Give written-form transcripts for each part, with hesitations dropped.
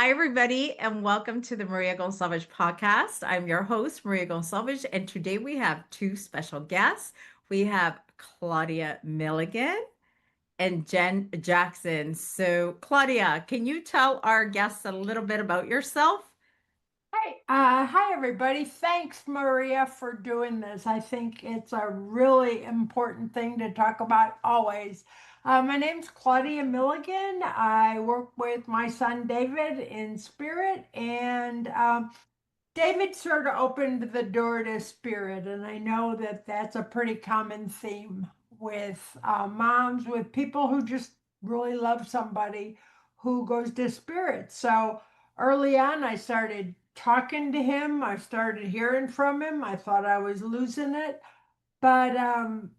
Hi, everybody, and welcome to the Maria Gonçalves podcast. I'm your host, Maria Gonçalves, and today we have two special guests. We have Claudia Milligan and Jenn Jackson. So, Claudia, can you tell our guests a little bit about yourself? Hi everybody. Thanks, Maria, for doing this. I think it's a really important thing to talk about always. My name's Claudia Milligan. I work with my son David in spirit, and David sort of opened the door to spirit, and I know that that's a pretty common theme with moms, with people who just really love somebody who goes to spirit. So early on, I started talking to him. I started hearing from him. I thought I was losing it, but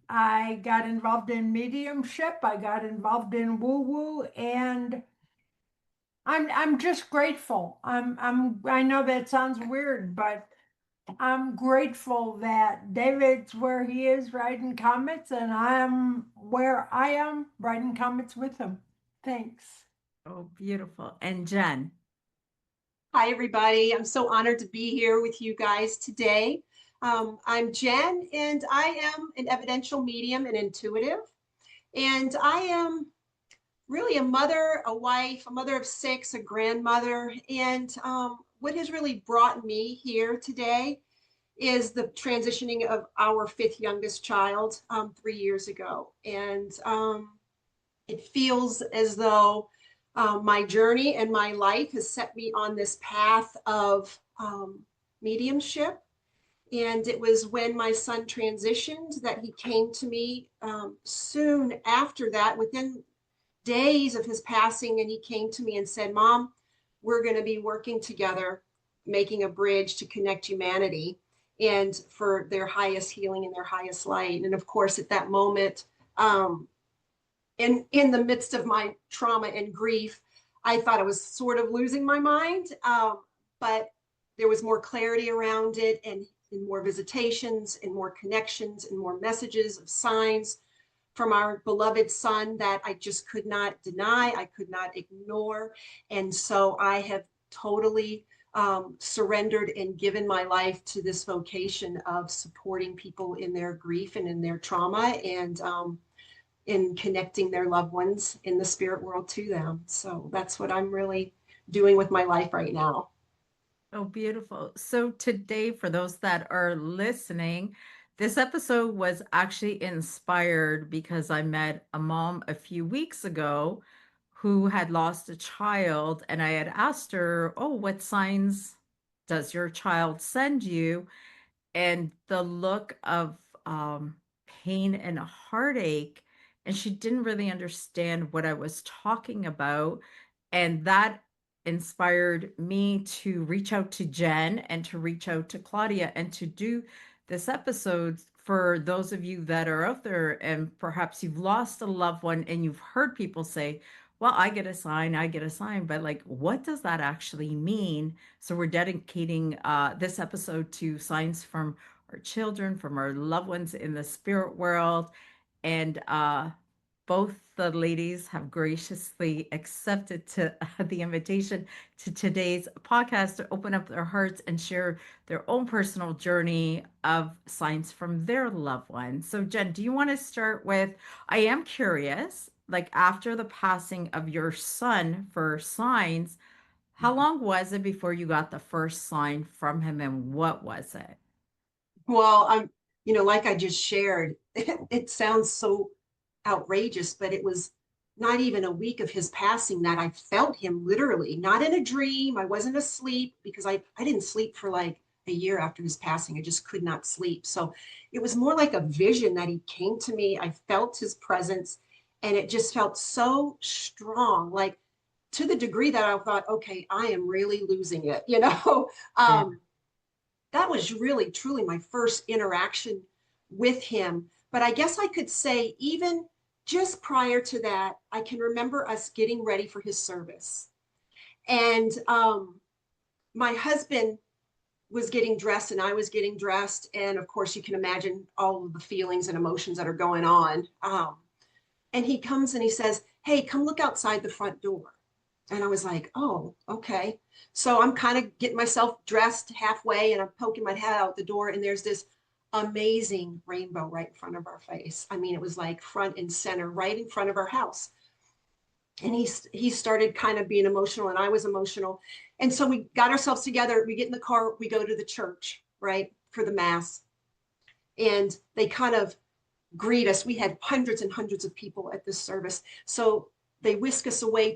I got involved in mediumship. I got involved in woo woo, and I'm just grateful. I know that sounds weird, but I'm grateful that David's where he is riding comets and I'm where I am riding comets with him. Thanks. Oh, beautiful. And Jenn. Hi, everybody. I'm so honored to be here with you guys today. I'm Jen, and I am an evidential medium and intuitive. And I am really a mother, a wife, a mother of six, a grandmother. And what has really brought me here today is the transitioning of our fifth youngest child 3 years ago. And it feels as though my journey and my life has set me on this path of mediumship. And it was when my son transitioned that he came to me soon after that, within days of his passing. And he came to me and said, Mom, we're going to be working together, making a bridge to connect humanity and for their highest healing and their highest light. And of course, at that moment, in the midst of my trauma and grief, I thought I was sort of losing my mind, but there was more clarity around it, and more visitations and more connections and more messages of signs from our beloved son that I just could not deny, I could not ignore. And so I have totally surrendered and given my life to this vocation of supporting people in their grief and in their trauma, and in connecting their loved ones in the spirit world to them. So that's what I'm really doing with my life right now. Oh, beautiful. So today, for those that are listening, this episode was actually inspired because I met a mom a few weeks ago who had lost a child, and I had asked her, "Oh, what signs does your child send you?" And the look of pain and heartache, and she didn't really understand what I was talking about. And that inspired me to reach out to Jenn and to reach out to Claudia and to do this episode for those of you that are out there and perhaps you've lost a loved one and you've heard people say, well, I get a sign, but like, what does that actually mean? So we're dedicating this episode to signs from our children, from our loved ones in the spirit world. And both the ladies have graciously accepted to the invitation to today's podcast to open up their hearts and share their own personal journey of signs from their loved ones. So, Jenn, do you want to start with? I am curious, like after the passing of your son for signs, how long was it before you got the first sign from him and what was it? Well, like I just shared, it sounds so outrageous, but it was not even a week of his passing that I felt him literally, not in a dream. I wasn't asleep because I didn't sleep for like a year after his passing. I just could not sleep. So it was more like a vision that he came to me. I felt his presence, and it just felt so strong, like to the degree that I thought, okay, I am really losing it. Yeah. That was really truly my first interaction with him. But I guess I could say, even just prior to that, I can remember us getting ready for his service. And my husband was getting dressed and I was getting dressed. And of course, you can imagine all of the feelings and emotions that are going on. And he comes and he says, Hey, come look outside the front door. And I was like, oh, okay. So I'm kind of getting myself dressed halfway and I'm poking my head out the door, and there's this amazing rainbow right in front of our face. I mean, it was like front and center, right in front of our house. And he started kind of being emotional, and I was emotional. And so we got ourselves together. We get in the car, we go to the church, right, for the mass. And they kind of greet us. We had hundreds and hundreds of people at this service. So they whisk us away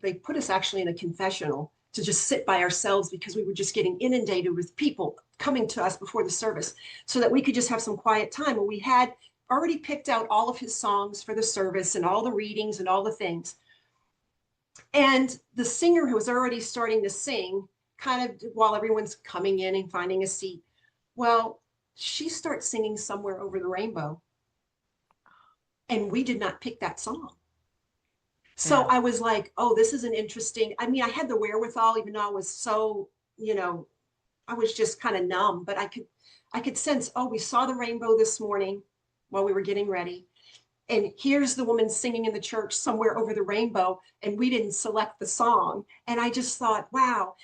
they put us actually in a confessional to just sit by ourselves, because we were just getting inundated with people coming to us before the service, so that we could just have some quiet time. And we had already picked out all of his songs for the service and all the readings and all the things. And the singer, who was already starting to sing, kind of while everyone's coming in and finding a seat, well, she starts singing Somewhere Over the Rainbow. And we did not pick that song. So Yeah. I was like, oh, this is an interesting, I mean, I had the wherewithal, even though I was so, I was just kind of numb, but I could sense, oh, we saw the rainbow this morning while we were getting ready. And here's the woman singing in the church Somewhere Over the Rainbow, and we didn't select the song. And I just thought, wow,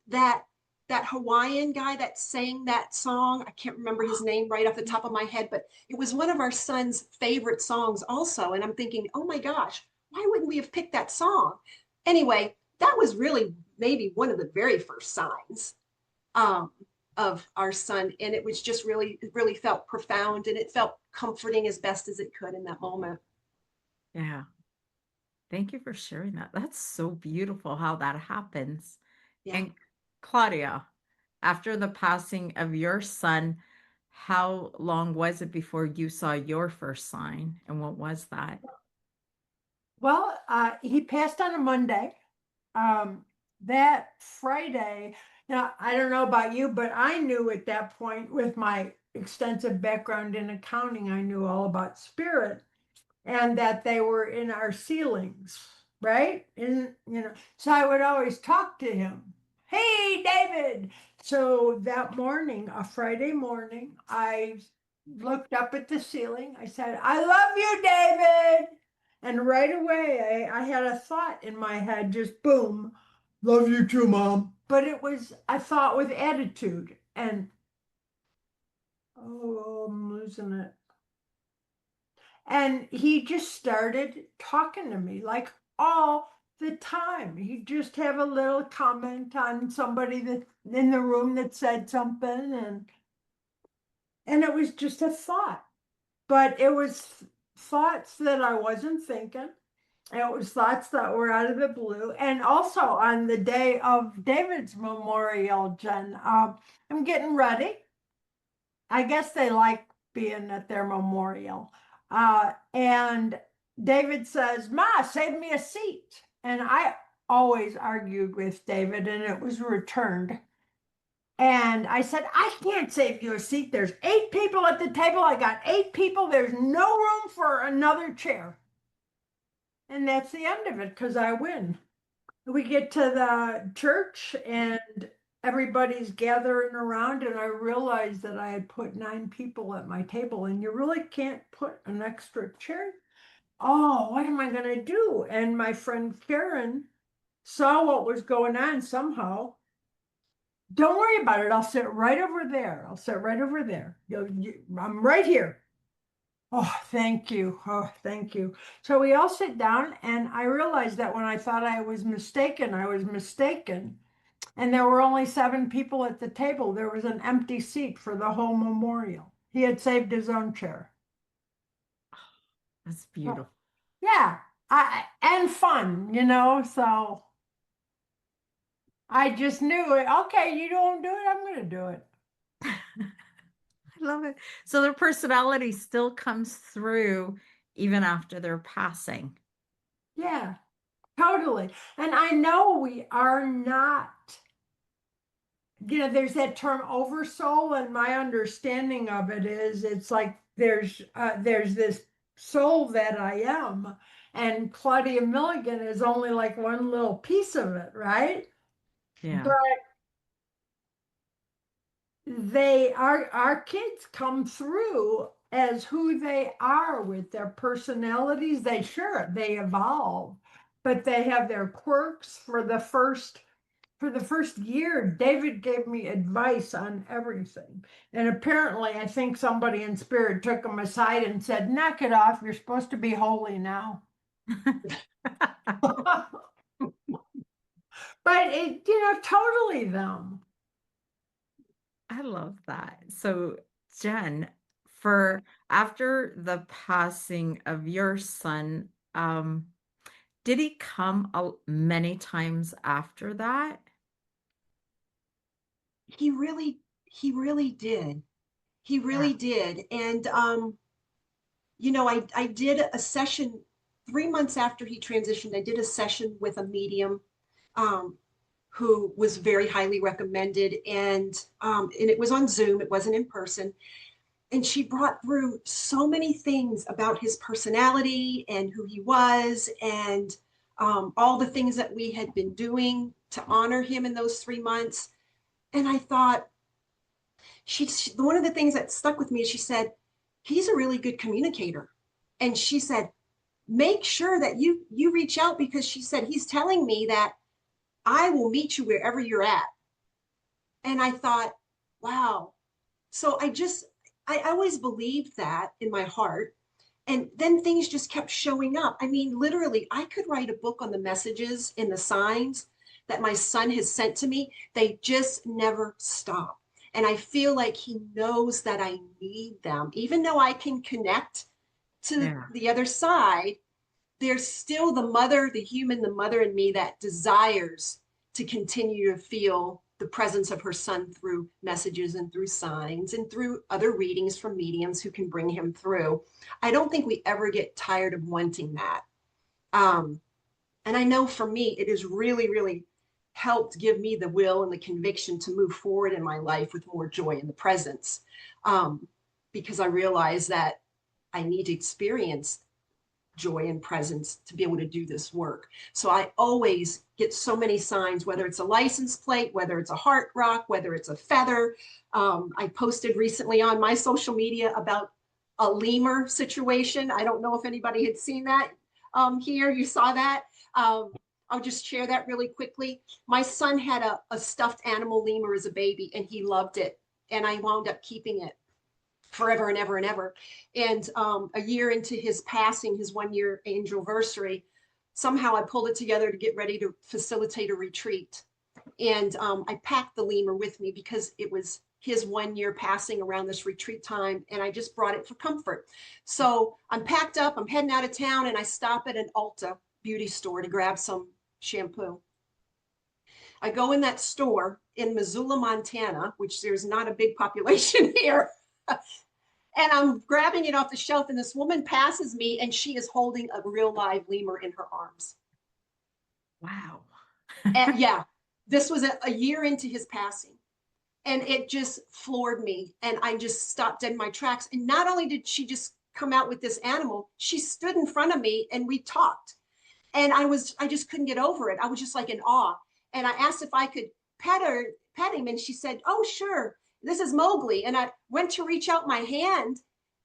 that Hawaiian guy that sang that song, I can't remember his name right off the top of my head, but it was one of our son's favorite songs also. And I'm thinking, oh my gosh, why wouldn't we have picked that song? Anyway, that was really maybe one of the very first signs of our son. And it was just it really felt profound, and it felt comforting as best as it could in that moment. Yeah. Thank you for sharing that. That's so beautiful how that happens. Yeah. And Claudia, after the passing of your son, how long was it before you saw your first sign? And what was that? Well, he passed on a Monday. That Friday, now I don't know about you, but I knew at that point, with my extensive background in accounting, I knew all about spirit, and that they were in our ceilings, right? So I would always talk to him. Hey, David. So that morning, a Friday morning, I looked up at the ceiling. I said, I love you, David. And right away, I had a thought in my head, just boom, love you too, Mom. But it was a thought with attitude. And oh, I'm losing it. And he just started talking to me like all the time. He'd just have a little comment on somebody that in the room that said something, and it was just a thought. But it was thoughts that I wasn't thinking. It was thoughts that were out of the blue. And also on the day of David's memorial, Jen, I'm getting ready. I guess they like being at their memorial. And David says, Ma, save me a seat. And I always argued with David, and it was returned. And I said, I can't save you a seat. There's 8 people at the table. I got 8 people. There's no room for another chair. And that's the end of it, because I win. We get to the church, and everybody's gathering around, and I realized that I had put 9 people at my table, and you really can't put an extra chair. Oh, what am I going to do? And my friend Karen saw what was going on somehow. Don't worry about it. I'll sit right over there. I'll sit right over there. I'm right here. Oh, thank you. Oh, thank you. So we all sit down, and I realized that when I thought I was mistaken, I was mistaken. And there were only 7 people at the table. There was an empty seat for the whole memorial. He had saved his own chair. That's Oh, beautiful. yeah, and fun, So I just knew it. Okay, you don't do it, I'm going to do it. I love it. So their personality still comes through even after their passing. Yeah, totally. And I know we are not, there's that term oversoul, and my understanding of it is it's like there's this soul that I am, and Claudia Milligan is only like one little piece of it, right? Yeah. But they are our kids come through as who they are with their personalities. They evolve, but they have their quirks. For the first year, David gave me advice on everything. And apparently, I think somebody in spirit took him aside and said, "Knock it off. You're supposed to be holy now." But totally them. I love that. So, Jen, for after the passing of your son, did he come many times after that? He really did. He Yeah. really did. And I did a session 3 months after he transitioned. I did a session with a medium um, who was very highly recommended, and it was on Zoom. It wasn't in person. And she brought through so many things about his personality and who he was, and all the things that we had been doing to honor him in those 3 months. And I thought, one of the things that stuck with me is she said, he's a really good communicator. And she said, make sure that you reach out, because she said, he's telling me that I will meet you wherever you're at. And I thought, wow. So I always believed that in my heart. And then things just kept showing up. I mean, literally, I could write a book on the messages and the signs that my son has sent to me. They just never stop. And I feel like he knows that I need them. Even though I can connect to Yeah. the other side, there's still the mother, the human, the mother in me that desires to continue to feel the presence of her son through messages and through signs and through other readings from mediums who can bring him through. I don't think we ever get tired of wanting that. Um, and I know for me, it has really, really helped give me the will and the conviction to move forward in my life with more joy in the presence. Um, because I realize that I need to experience joy and presence to be able to do this work. So I always get so many signs, whether it's a license plate, whether it's a heart rock, whether it's a feather. I posted recently on my social media about a lemur situation. I don't know if anybody had seen that here. You saw that. I'll just share that really quickly. My son had a stuffed animal lemur as a baby, and he loved it. And I wound up keeping it forever and ever and ever. And a year into his passing, his 1 year anniversary, somehow I pulled it together to get ready to facilitate a retreat. And I packed the lemur with me because it was his 1 year passing around this retreat time. And I just brought it for comfort. So I'm packed up, I'm heading out of town, and I stop at an Ulta beauty store to grab some shampoo. I go in that store in Missoula, Montana, which there's not a big population here. And I'm grabbing it off the shelf, and this woman passes me, and she is holding a real live lemur in her arms. Wow. And yeah, this was a year into his passing. And it just floored me. And I just stopped dead in my tracks. And not only did she just come out with this animal, she stood in front of me and we talked. And I just couldn't get over it. I was just like in awe. And I asked if I could pet him. And she said, "Oh, sure. This is Mowgli." And I went to reach out my hand,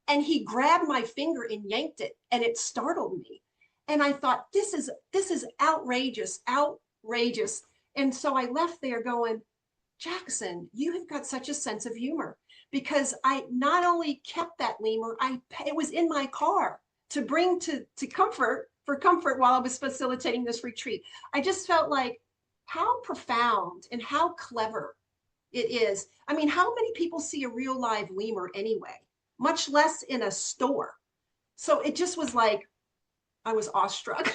and he grabbed my finger and yanked it. And it startled me. And I thought, this is outrageous, outrageous. And so I left there going, Jackson, you have got such a sense of humor, because I not only kept that lemur, it was in my car to bring to comfort for comfort while I was facilitating this retreat. I just felt like how profound and how clever it is. I mean, how many people see a real live lemur anyway, much less in a store? So it just was like I was awestruck.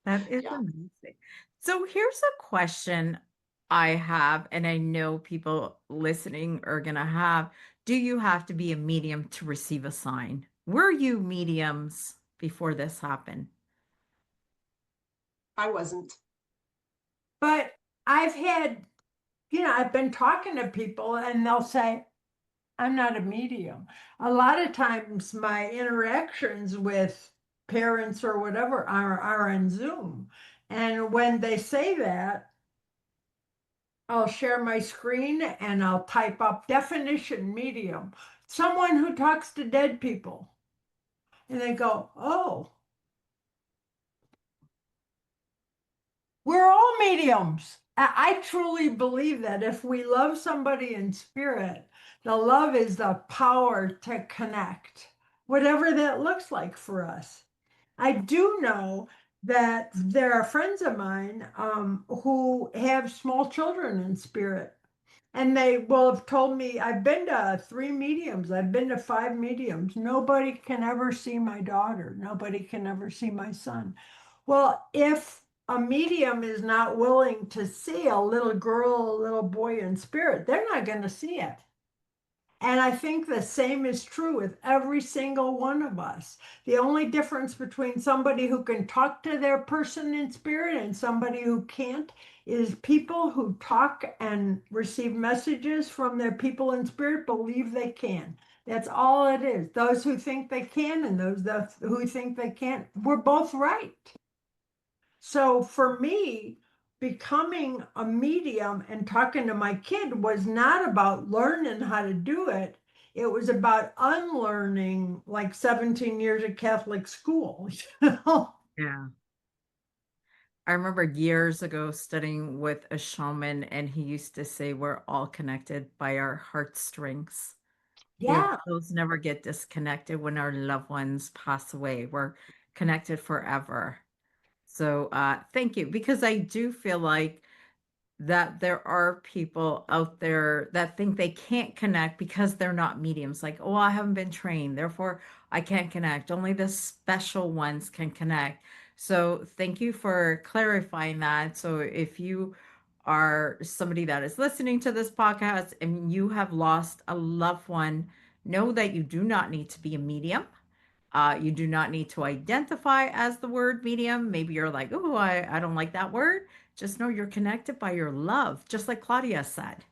That is Yeah. amazing. So here's a question I have, and I know people listening are gonna have. Do you have to be a medium to receive a sign? Were you mediums before this happened? I wasn't. But I've been talking to people and they'll say, I'm not a medium. A lot of times my interactions with parents or whatever are on Zoom. And when they say that, I'll share my screen and I'll type up definition medium, someone who talks to dead people. And they go, oh. mediums. I truly believe that if we love somebody in spirit, the love is the power to connect, whatever that looks like for us. I do know that there are friends of mine who have small children in spirit. And they will have told me, I've been to 3 mediums, I've been to 5 mediums. Nobody can ever see my daughter. Nobody can ever see my son. Well, if a medium is not willing to see a little girl, a little boy in spirit, they're not going to see it. And I think the same is true with every single one of us. The only difference between somebody who can talk to their person in spirit and somebody who can't is people who talk and receive messages from their people in spirit believe they can. That's all it is. Those who think they can and those who think they can't, we're both right. So for me, becoming a medium and talking to my kid was not about learning how to do it. It was about unlearning like 17 years of Catholic school. Yeah. I remember years ago studying with a shaman, and he used to say we're all connected by our heartstrings. Yeah. Those never get disconnected when our loved ones pass away. We're connected forever. So thank you, because I do feel like that there are people out there that think they can't connect because they're not mediums. Like, oh, I haven't been trained, therefore I can't connect. Only the special ones can connect. So thank you for clarifying that. So if you are somebody that is listening to this podcast and you have lost a loved one, know that you do not need to be a medium. You do not need to identify as the word medium. Maybe you're like, oh, I don't like that word. Just know you're connected by your love, just like Claudia said.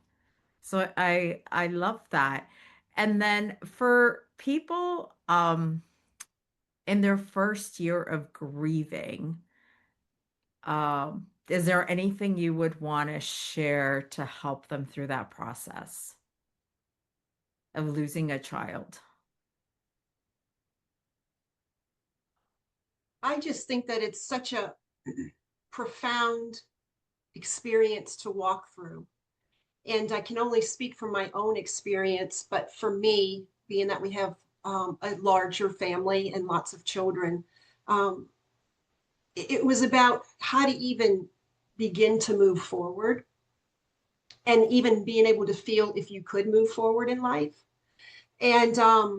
So I love that. And then for people in their first year of grieving, is there anything you would want to share to help them through that process of losing a child? I just think that it's such a profound experience to walk through. And I can only speak from my own experience, but for me, being that we have a larger family and lots of children, um, it was about how to even begin to move forward and even being able to feel if you could move forward in life. And, I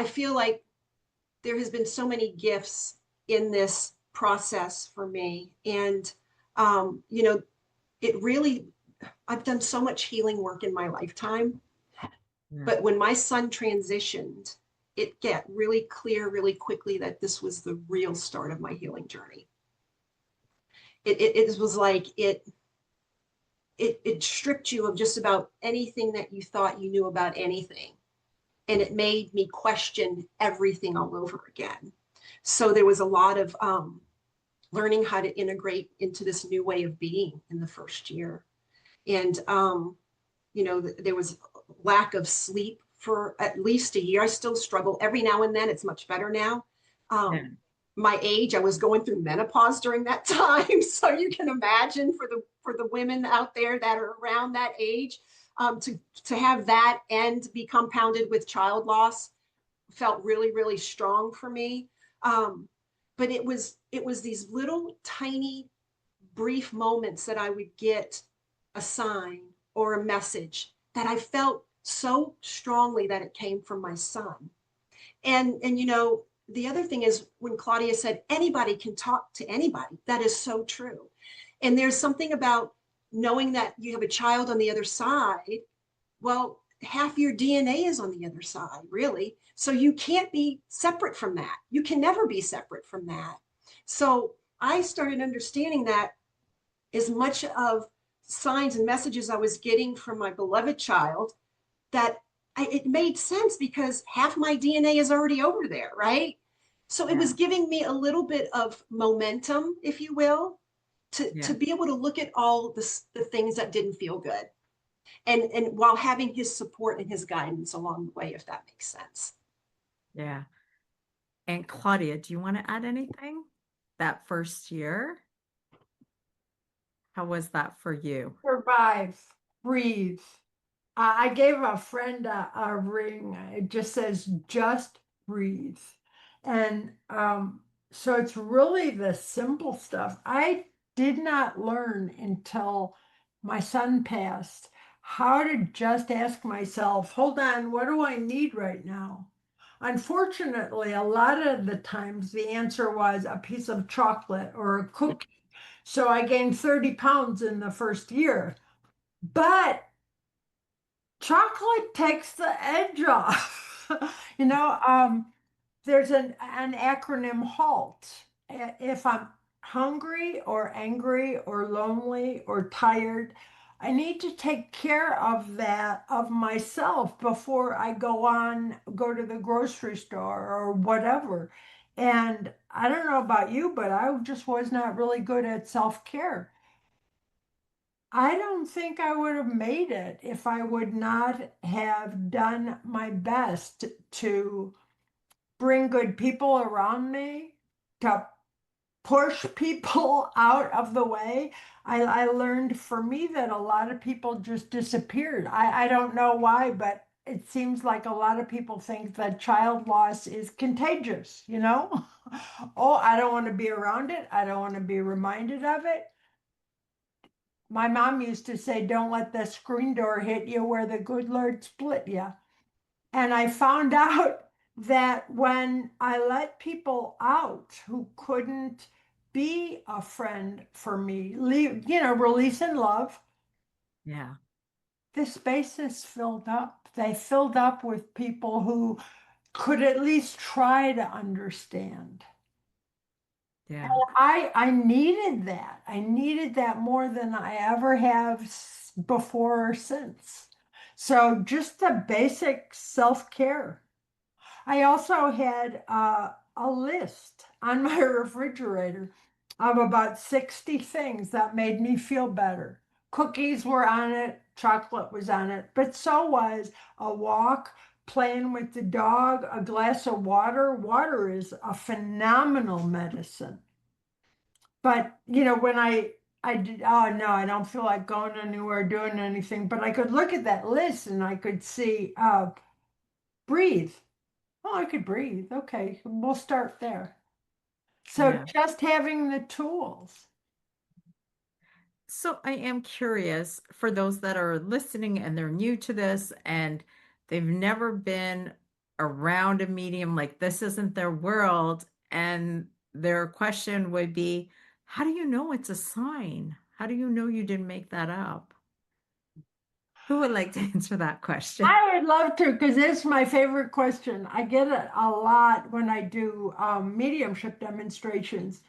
feel like there has been so many gifts in this process for me. And, it really, I've done so much healing work in my lifetime. Yeah. But when my son transitioned, it got really clear really quickly that this was the real start of my healing journey. It was like it stripped you of just about anything that you thought you knew about anything. And it made me question everything all over again. So there was a lot of learning how to integrate into this new way of being in the first year. And, there was lack of sleep for at least a year. I still struggle every now and then. It's much better now. Yeah. My age, I was going through menopause during that time. So you can imagine for the women out there that are around that age, to have that and be compounded with child loss felt really, really strong for me. But it was these little tiny brief moments that I would get a sign or a message that I felt so strongly that it came from my son. And the other thing is when Claudia said anybody can talk to anybody, that is so true. And there's something about knowing that you have a child on the other side. Well, half your DNA is on the other side, really. So you can't be separate from that. You can never be separate from that. So I started understanding that as much of signs and messages I was getting from my beloved child, that it made sense because half my DNA is already over there, right? So it was giving me a little bit of momentum, if you will, to be able to look at all the things that didn't feel good. And while having his support and his guidance along the way, if that makes sense. Yeah. And Claudia, do you want to add anything? That first year? How was that for you? Survive, breathe. I gave a friend a ring. It just says, just breathe. And so it's really the simple stuff. I did not learn until my son passed how to just ask myself, hold on, what do I need right now? Unfortunately, a lot of the times the answer was a piece of chocolate or a cookie. So I gained 30 pounds in the first year. But chocolate takes the edge off. you know, there's an acronym HALT. If I'm hungry or angry or lonely or tired, I need to take care of that of myself before I go to the grocery store or whatever. And I don't know about you, but I just was not really good at self-care. I don't think I would have made it if I would not have done my best to bring good people around me, to push people out of the way. I learned for me that a lot of people just disappeared. I don't know why, but it seems like a lot of people think that child loss is contagious, you know? Oh, I don't want to be around it. I don't want to be reminded of it. My mom used to say, don't let the screen door hit you where the good Lord split you. And I found out that when I let people out who couldn't be a friend for me, release and love, Yeah. the spaces filled up. They filled up with people who could at least try to understand. Yeah. I needed that. I needed that more than I ever have before or since. So just the basic self-care. I also had a list on my refrigerator of about 60 things that made me feel better. Cookies were on it, chocolate was on it, but so was a walk, playing with the dog, a glass of water. Water is a phenomenal medicine. But when I did, oh no, I don't feel like going anywhere, doing anything. But I could look at that list and I could see, breathe. Oh, I could breathe. Okay, we'll start there. So Yeah. just having the tools. So I am curious for those that are listening and they're new to this and they've never been around a medium, like this isn't their world. And their question would be, how do you know it's a sign? How do you know you didn't make that up? Who would like to answer that question? I would love to, because it's my favorite question. I get it a lot when I do mediumship demonstrations.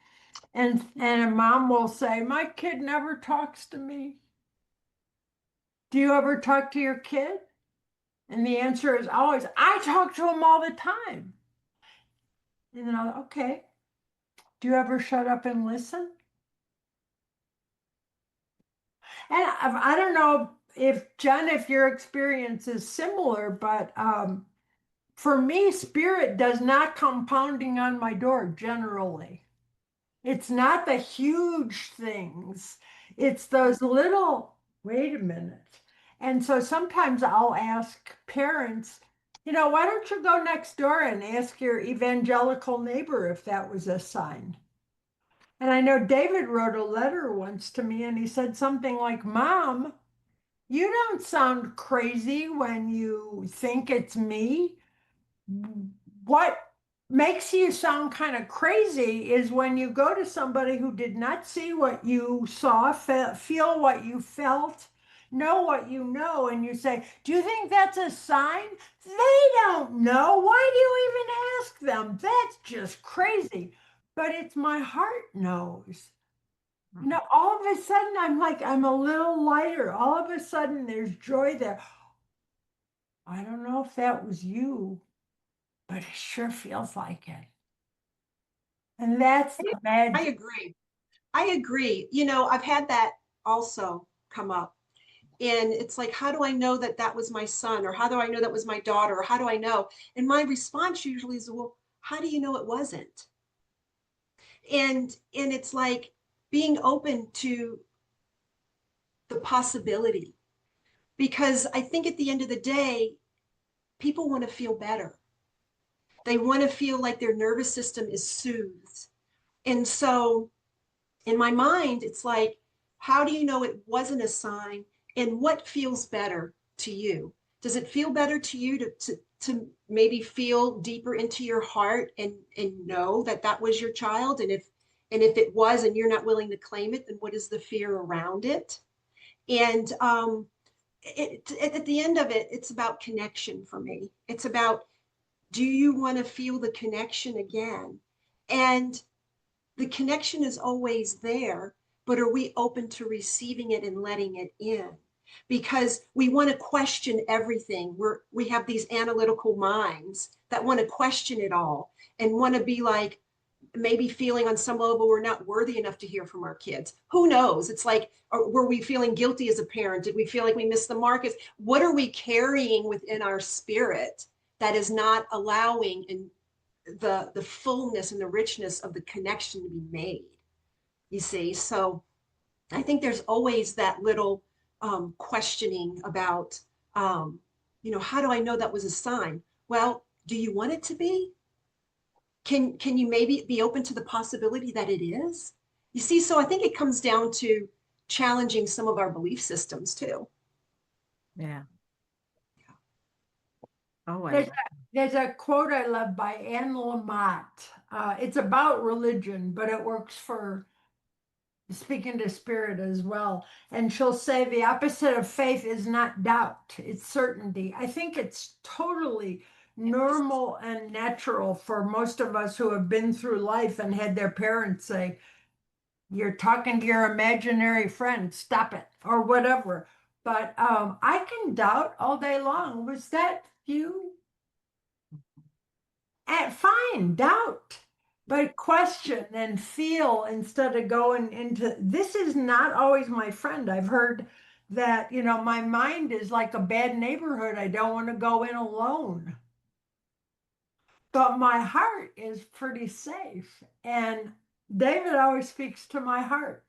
And a mom will say, my kid never talks to me. Do you ever talk to your kid? And the answer is always, I talk to him all the time. And then okay, do you ever shut up and listen? And I don't know if, Jen, if your experience is similar, but for me, spirit does not come pounding on my door generally. It's not the huge things, it's those little, wait a minute. And so sometimes I'll ask parents, why don't you go next door and ask your evangelical neighbor if that was a sign? And I know David wrote a letter once to me and he said something like, Mom, you don't sound crazy when you think it's me. What makes you sound kind of crazy is when you go to somebody who did not see what you saw, feel what you felt, know what you know, and you say, do you think that's a sign? They don't know. Why do you even ask them? That's just crazy. But it's my heart knows. All of a sudden, I'm a little lighter. All of a sudden, there's joy there. I don't know if that was you, but it sure feels like it. And that's the I magic. agree. I agree. I've had that also come up. And it's like, how do I know that that was my son? Or how do I know that was my daughter? Or how do I know? And my response usually is, well, how do you know it wasn't? And it's like being open to the possibility. Because I think at the end of the day, people want to feel better. They want to feel like their nervous system is soothed. And so in my mind, it's like, how do you know it wasn't a sign? And what feels better to you? Does it feel better to you to maybe feel deeper into your heart and know that that was your child? And if it was and you're not willing to claim it, then what is the fear around it? And at the end of it, it's about connection for me. It's about, do you want to feel the connection again? And the connection is always there, but are we open to receiving it and letting it in? Because we want to question everything. We have these analytical minds that want to question it all and want to be like, maybe feeling on some level we're not worthy enough to hear from our kids. Who knows? It's like, were we feeling guilty as a parent? Did we feel like we missed the mark? What are we carrying within our spirit that is not allowing in the fullness and the richness of the connection to be made? You see, so I think there's always that little questioning about, how do I know that was a sign? Well, do you want it to be? Can you maybe be open to the possibility that it is? You see, so I think it comes down to challenging some of our belief systems too. Yeah. Oh, there's a quote I love by Anne Lamott. It's about religion, but it works for speaking to spirit as well. And she'll say the opposite of faith is not doubt, it's certainty. I think it's totally normal and natural for most of us who have been through life and had their parents say, you're talking to your imaginary friend, stop it, or whatever. But I can doubt all day long. Was that you? Fine, doubt. But question and feel instead of going into, this is not always my friend. I've heard that, my mind is like a bad neighborhood. I don't want to go in alone. But my heart is pretty safe. And David always speaks to my heart.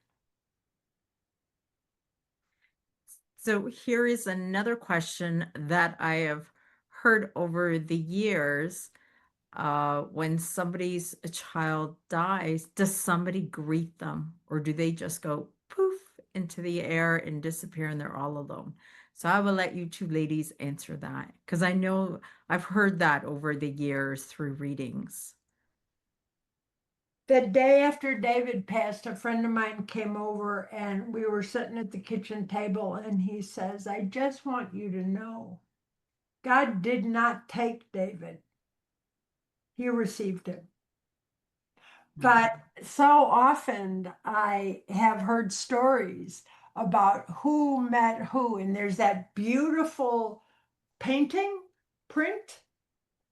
So here is another question that I have heard over the years. When somebody's child dies, does somebody greet them, or do they just go poof into the air and disappear and they're all alone? So I will let you two ladies answer that, because I know I've heard that over the years through readings. The day after David passed, a friend of mine came over and we were sitting at the kitchen table and he says, I just want you to know, God did not take David. He received him. But so often I have heard stories about who met who, and there's that beautiful print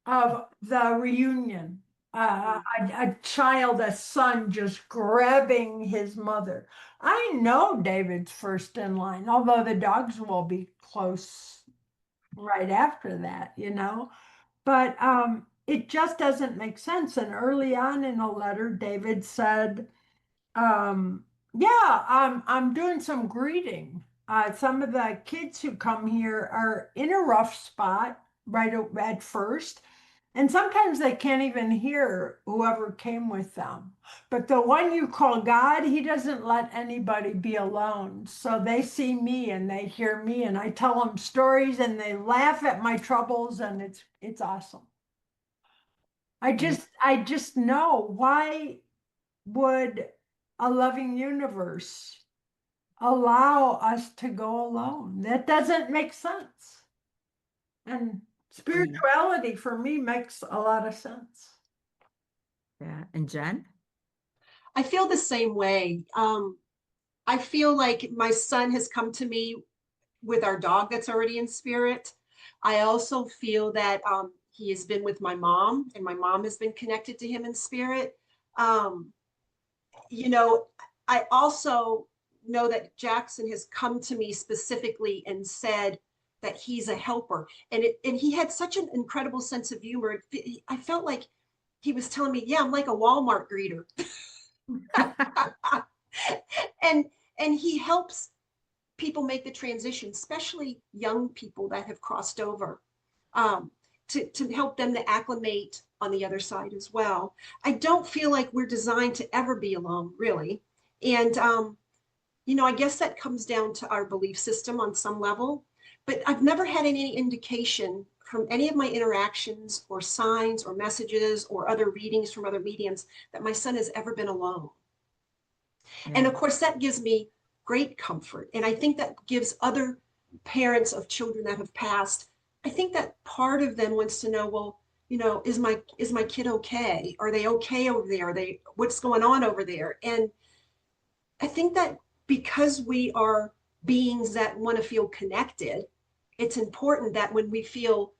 of the reunion. A child, a son just grabbing his mother. I know David's first in line, although the dogs will be close right after that, But it just doesn't make sense. And early on in a letter, David said, yeah, I'm doing some greeting. Some of the kids who come here are in a rough spot right at first. And sometimes they can't even hear whoever came with them. But the one you call God, he doesn't let anybody be alone. So they see me and they hear me and I tell them stories and they laugh at my troubles and it's awesome. I just know, why would a loving universe allow us to go alone? That doesn't make sense. And spirituality for me makes a lot of sense. Yeah. And Jenn? I feel the same way. I feel like my son has come to me with our dog that's already in spirit. I also feel that he has been with my mom and my mom has been connected to him in spirit. I also know that Jackson has come to me specifically and said that he's a helper. And he had such an incredible sense of humor. I felt like he was telling me, yeah, I'm like a Walmart greeter. and he helps people make the transition, especially young people that have crossed over, um, to help them to acclimate on the other side as well. I don't feel like we're designed to ever be alone, really. And, I guess that comes down to our belief system on some level, but I've never had any indication from any of my interactions or signs or messages or other readings from other mediums that my son has ever been alone. And Yeah. of course, that gives me great comfort. And I think that gives other parents of children that have passed, I think that part of them wants to know, well, is my kid okay? Are they okay over there? Are they, what's going on over there? And I think that because we are beings that want to feel connected, it's important that when we feel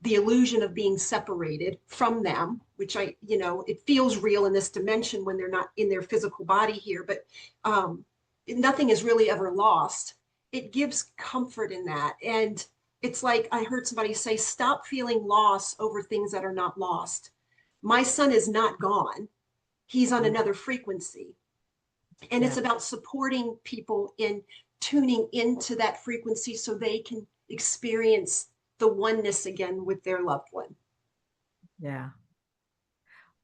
the illusion of being separated from them, which it feels real in this dimension when they're not in their physical body here, but nothing is really ever lost. It gives comfort in that. And it's like I heard somebody say, stop feeling loss over things that are not lost. My son is not gone. He's on another frequency. And it's Yeah. about supporting people in tuning into that frequency so they can experience the oneness again with their loved one. Yeah.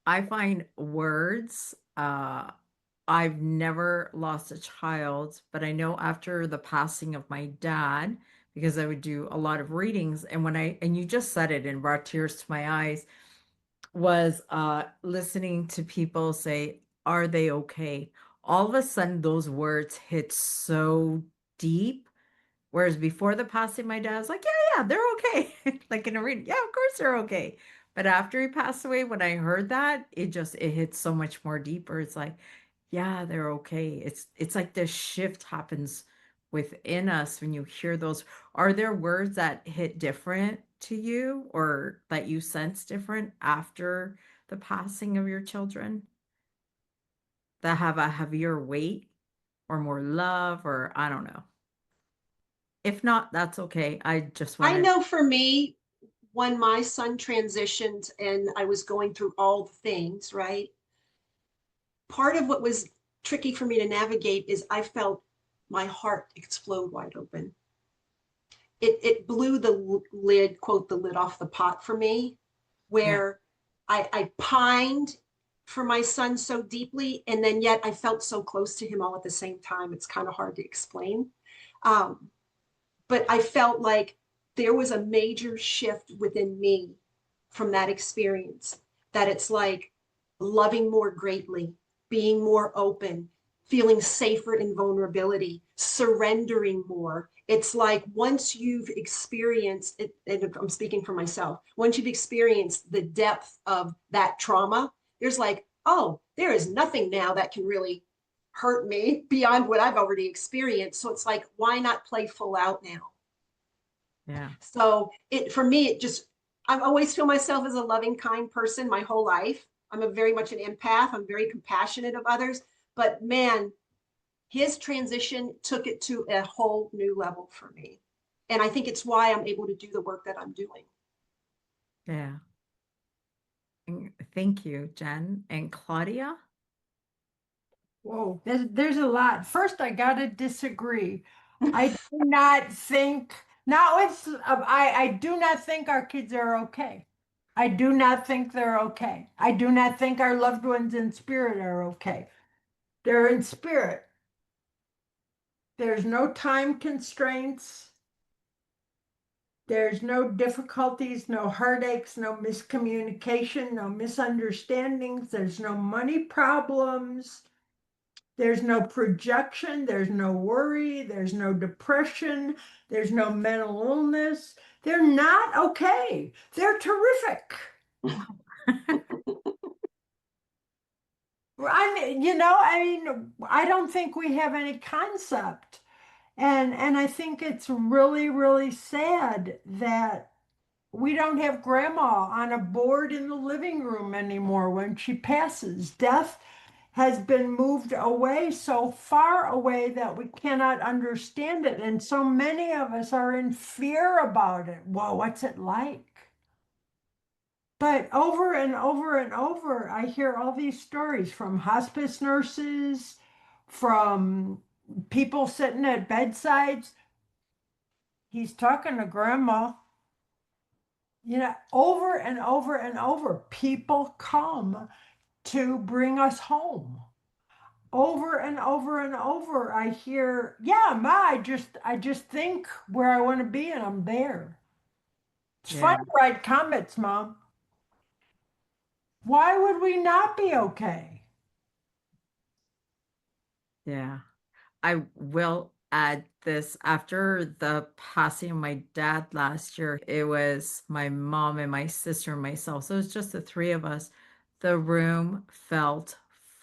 I find words, I've never lost a child, but I know after the passing of my dad, because I would do a lot of readings, and and you just said it and brought tears to my eyes, was listening to people say, "Are they okay?" All of a sudden, those words hit so deep. Whereas before the passing, my dad was like, "Yeah, yeah, they're okay." Like in a reading, yeah, of course they're okay. But after he passed away, when I heard that, it hit so much more deeper. It's like, yeah, they're okay. It's like this shift happens within us when you hear those. Are there words that hit different to you or that you sense different after the passing of your children that have a heavier weight or more love or I don't know. If not, that's okay. I just I wanted, know for me, when my son transitioned and I was going through all the things, right? Part of what was tricky for me to navigate is I felt my heart explode wide open. It blew the lid, quote, the lid off the pot for me, yeah, where I pined for my son so deeply, and then yet I felt so close to him all at the same time. It's kind of hard to explain. Um, but I felt like there was a major shift within me from that experience, that it's like loving more greatly, being more open, feeling safer in vulnerability, surrendering more. It's like once you've experienced it, and I'm speaking for myself, once you've experienced the depth of that trauma, there's like, oh, there is nothing now that can really hurt me beyond what I've already experienced. So it's like, why not play full out now? yeah, So for me, I always feel myself as a loving, kind person my whole life. I'm a very much an empath. I'm very compassionate of others, but man, his transition took it to a whole new level for me. And I think it's why I'm able to do the work that I'm doing. yeah. Thank you, Jen and Claudia. Whoa, there's a lot. First, I gotta disagree. I do not think, not with, I do not think our kids are okay. I do not think they're okay. I do not think our loved ones in spirit are okay. They're in spirit. There's no time constraints. There's no difficulties, no heartaches, no miscommunication, no misunderstandings. There's no money problems. There's no projection. There's no worry. There's no depression. There's no mental illness. They're not okay. They're terrific. I don't think we have any concept. And I think it's really, really sad that we don't have grandma on a board in the living room anymore when she passes. Death has been moved away so far away that we cannot understand it. And so many of us are in fear about it. Whoa, what's it like? But over and over and over, I hear all these stories from hospice nurses, from people sitting at bedsides. He's talking to grandma. Over and over and over, people come to bring us home. Over and over and over, I hear, "Yeah, Ma, I just think where I want to be, and I'm there." It's fun Yeah. to ride comets, Mom. Why would we not be okay? Yeah. I will add this after the passing of my dad last year, it was my mom and my sister and myself. So it was just the three of us. The room felt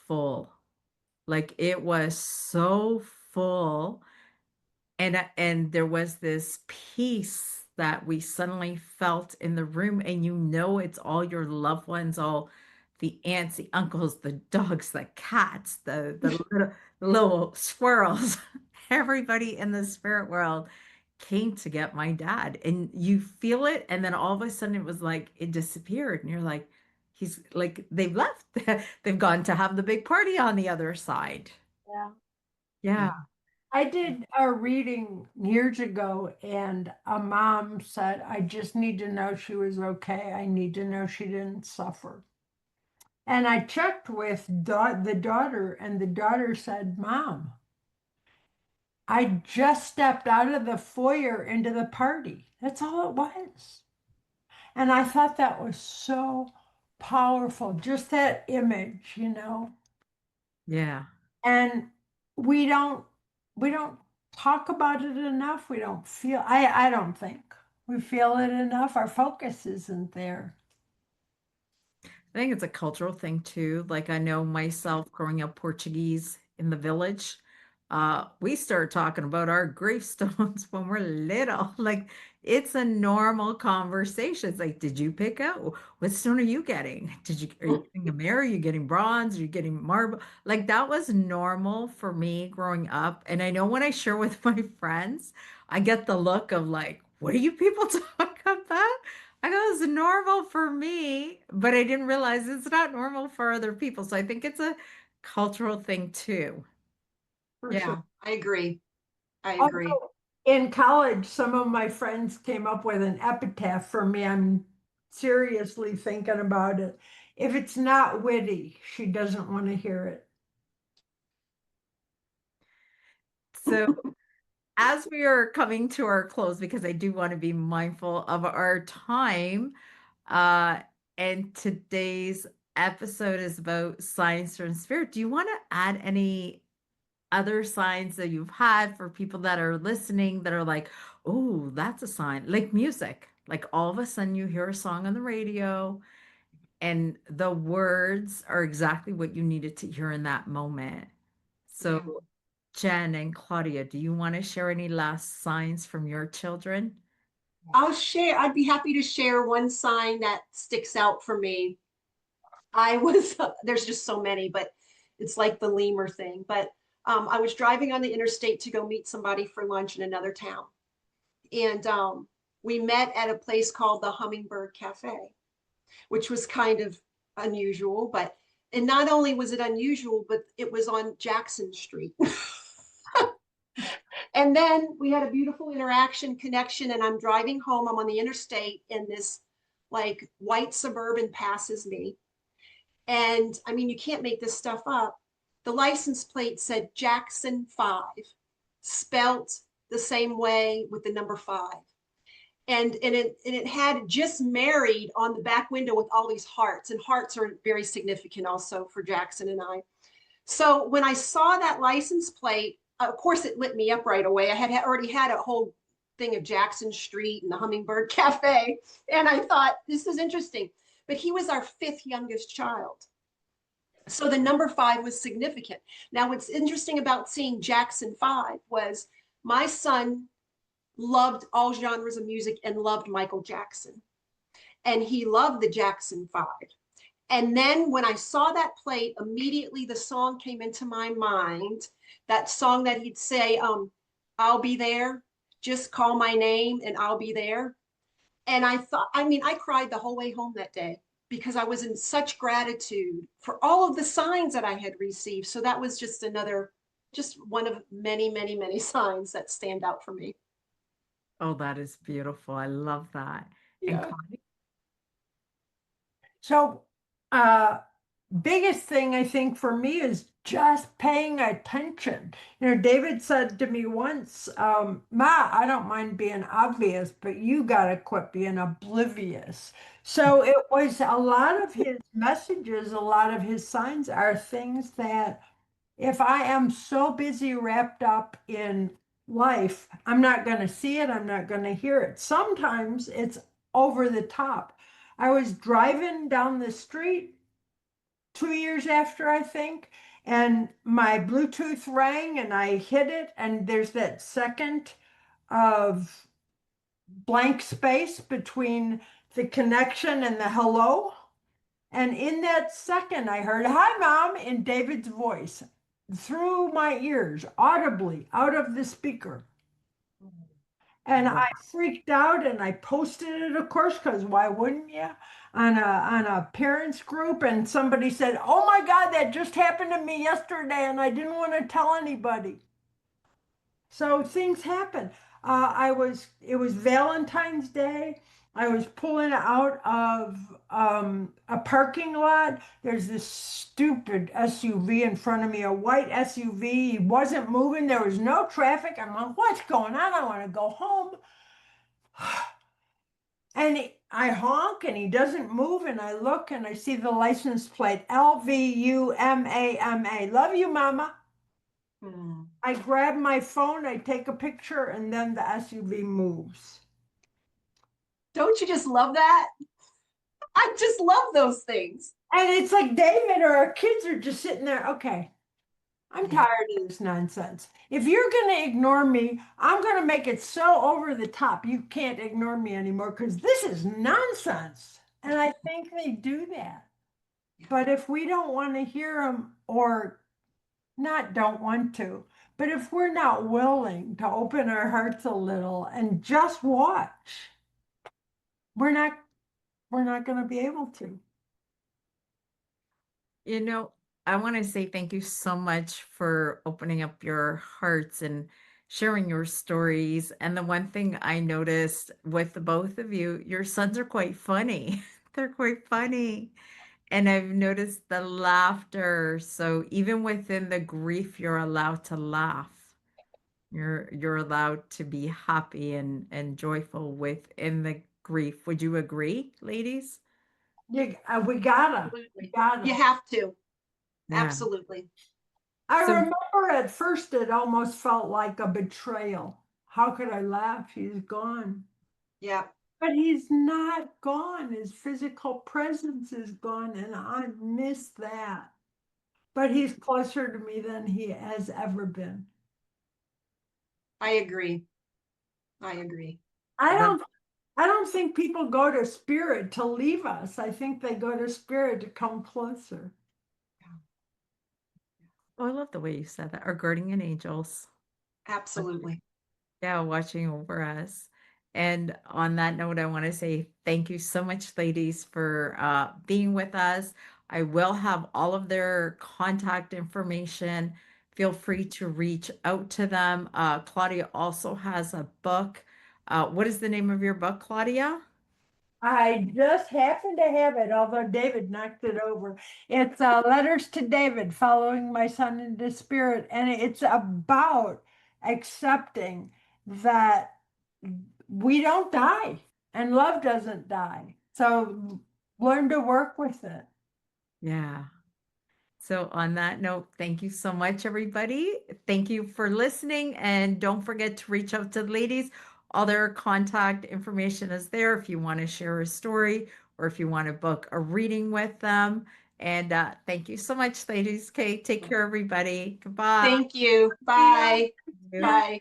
full. Like it was so full. And there was this peace that we suddenly felt in the room, and it's all your loved ones, all the aunts, the uncles, the dogs, the cats, the little squirrels, everybody in the spirit world came to get my dad, and you feel it, and then all of a sudden it was like it disappeared, and you're like, he's like, they've left. They've gone to have the big party on the other side. Yeah. Yeah. I did a reading years ago, and a mom said, "I just need to know she was okay. I need to know she didn't suffer." And I checked with the daughter, and the daughter said, "Mom, I just stepped out of the foyer into the party. That's all it was." And I thought that was so powerful, just that image. Yeah. And we don't we don't talk about it enough. We don't feel, I don't think we feel it enough. Our focus isn't there. I think it's a cultural thing too. Like I know myself growing up Portuguese in the village, we start talking about our gravestones when we're little. Like it's a normal conversation. It's like, did you pick out what stone are you getting? Are you getting a mirror? Are you getting bronze? Are you getting marble? Like that was normal for me growing up. And I know when I share with my friends, I get the look of like, what are you people talking about? I go, it's normal for me, but I didn't realize it's not normal for other people. So I think it's a cultural thing too. For sure. Yeah. I agree. I agree. Although in college, some of my friends came up with an epitaph for me. I'm seriously thinking about it. If it's not witty, she doesn't want to hear it. So as we are coming to our close, because I do want to be mindful of our time, uh, and today's episode is about science and spirit. Do you want to add any other signs that you've had for people that are listening that are like, oh, that's a sign, like music, like all of a sudden you hear a song on the radio and the words are exactly what you needed to hear in that moment. Yeah. So, Jenn and Claudia, do you want to share any last signs from your children? I'd be happy to share one sign that sticks out for me. There's just so many, but it's like the lemur thing. But I was driving on the interstate to go meet somebody for lunch in another town. And we met at a place called the Hummingbird Cafe, which was kind of unusual. And not only was it unusual, but it was on Jackson Street. And then we had a beautiful interaction connection. And I'm driving home. I'm on the interstate, and this like white Suburban passes me. And I mean, you can't make this stuff up. The license plate said Jackson 5, spelt the same way with the number 5. And it had just married on the back window with all these hearts, and hearts are very significant also for Jackson and I. So when I saw that license plate, of course it lit me up right away. I had already had a whole thing of Jackson Street and the Hummingbird Cafe, and I thought, this is interesting. But he was our 5th youngest child. So the number 5 was significant. Now, what's interesting about seeing Jackson 5 was my son loved all genres of music and loved Michael Jackson. And he loved the Jackson 5. And then when I saw that plate, immediately the song came into my mind, that song that he'd say, I'll be there, just call my name and I'll be there. And I thought, I mean, I cried the whole way home that day because I was in such gratitude for all of the signs that I had received. So that was just another just one of many, many, many signs that stand out for me. Oh, that is beautiful. I love that. And Yeah. Claudia? So, biggest thing I think for me is just paying attention. David said to me once, Ma, I don't mind being obvious, but you got to quit being oblivious. So it was a lot of his messages, a lot of his signs are things that if I am so busy wrapped up in life, I'm not going to see it, I'm not going to hear it. Sometimes it's over the top. I was driving down the street 2 years after, I think, and my Bluetooth rang and I hit it, and there's that second of blank space between the connection and the hello. And in that second, I heard, Hi, Mom, in David's voice through my ears, audibly out of the speaker. And Wow. I freaked out and I posted it, of course, because why wouldn't you? On a parents group, and somebody said, "Oh my God, that just happened to me yesterday, and I didn't want to tell anybody." So things happen. It was Valentine's Day. I was pulling out of a parking lot. There's this stupid SUV in front of me, a white SUV. He wasn't moving. There was no traffic. I'm like, what's going on? I want to go home. And I honk and he doesn't move. And I look and I see the license plate LVUMAMA. Love you, Mama. Hmm. I grab my phone, I take a picture, and then the SUV moves. Don't you just love that? I just love those things. And it's like David or our kids are just sitting there. Okay, I'm Yeah. tired of this nonsense. If you're going to ignore me, I'm going to make it so over the top. You can't ignore me anymore because this is nonsense. And I think they do that. But if we don't want to hear them or not don't want to, but if we're not willing to open our hearts a little and just watch, we're not going to be able to. You know, I want to say thank you so much for opening up your hearts and sharing your stories. And the one thing I noticed with the both of you, your sons are quite funny. They're quite funny. And I've noticed the laughter. So even within the grief, you're allowed to laugh. You're allowed to be happy and joyful within the grief. Would you agree, ladies? We gotta, we Absolutely. gotta. You have to. Yeah. Absolutely. I So remember at first it almost felt like a betrayal. How could I laugh? He's gone. Yeah. But he's not gone. His physical presence is gone, and I miss that. But he's closer to me than he has ever been. I agree. I agree. I that don't I don't think people go to spirit to leave us. I think they go to spirit to come closer. Oh, I love the way you said that. Our guardian angels. Absolutely. Yeah, watching over us. And on that note, I want to say thank you so much, ladies, for being with us. I will have all of their contact information. Feel free to reach out to them. Claudia also has a book. What is the name of your book, Claudia? I just happen to have it, although David knocked it over. It's Letters to David, Following My Son into Spirit. And it's about accepting that we don't die and love doesn't die. So learn to work with it. Yeah. So, on that note, thank you so much, everybody. Thank you for listening. And don't forget to reach out to the ladies. All their contact information is there if you want to share a story or if you want to book a reading with them. And thank you so much, ladies. Okay, take care, everybody. Goodbye. Thank you. See ya. Bye. Thank you. Bye.